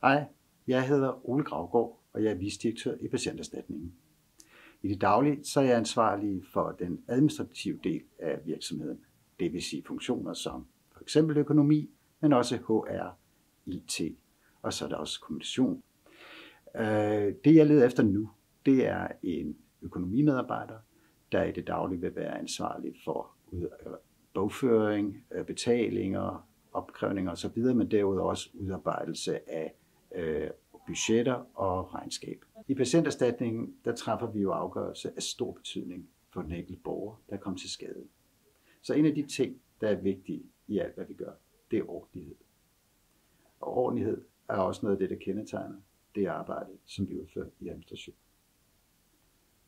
Hej, jeg hedder Ole Gravgaard, og jeg er vicedirektør i Patienterstatningen. I det daglige så er jeg ansvarlig for den administrative del af virksomheden. Det vil sige funktioner som for eksempel økonomi, men også HR, IT, og så er der også kommunikation. Det jeg leder efter nu, det er en økonomimedarbejder, der i det daglige vil være ansvarlig for bogføring, betalinger, opkrævninger osv., men derudover også udarbejdelse af budgetter og regnskab. I Patienterstatningen der træffer vi jo afgørelse af stor betydning for den enkelte borger, der kommer til skade. Så en af de ting, der er vigtige i alt, hvad vi gør, det er ordentlighed. Og ordentlighed er også noget af det, der kendetegner det arbejde, som vi udfører i administration.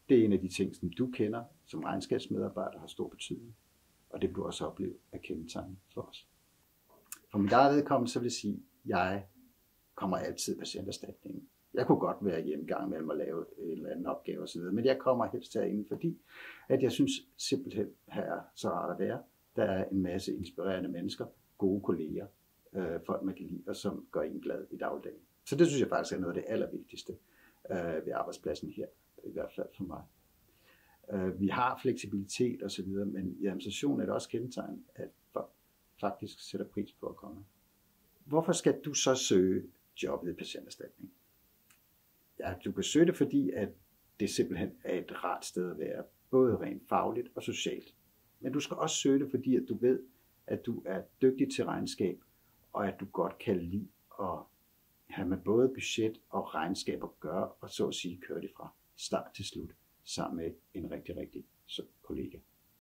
Det er en af de ting, som du kender som regnskabsmedarbejder, har stor betydning, og det vil du også opleve at kendetegne for os. For mit eget vedkommende, så vil jeg sige, at jeg kommer altid i Patienterstatningen. Jeg kunne godt være hjemme gang mellem at lave en eller anden opgave osv., men jeg kommer helst herinde, fordi at jeg synes simpelthen, her er så rart at være. Der er en masse inspirerende mennesker, gode kolleger, folk man kan lide, og som gør en glad i dagligdagen. Så det synes jeg faktisk er noget af det allervigtigste ved arbejdspladsen her, i hvert fald for mig. Vi har fleksibilitet osv., men i administrationen er det også kendetegnet, at folk faktisk sætter pris på at komme. Hvorfor skal du så søge jobbet i Patienterstatningen? Ja, du kan søge det, fordi at det simpelthen er et rart sted at være, både rent fagligt og socialt. Men du skal også søge det, fordi at du ved, at du er dygtig til regnskab, og at du godt kan lide at have med både budget og regnskab at gøre, og så at sige køre det fra start til slut, sammen med en rigtig, rigtig sød kollega.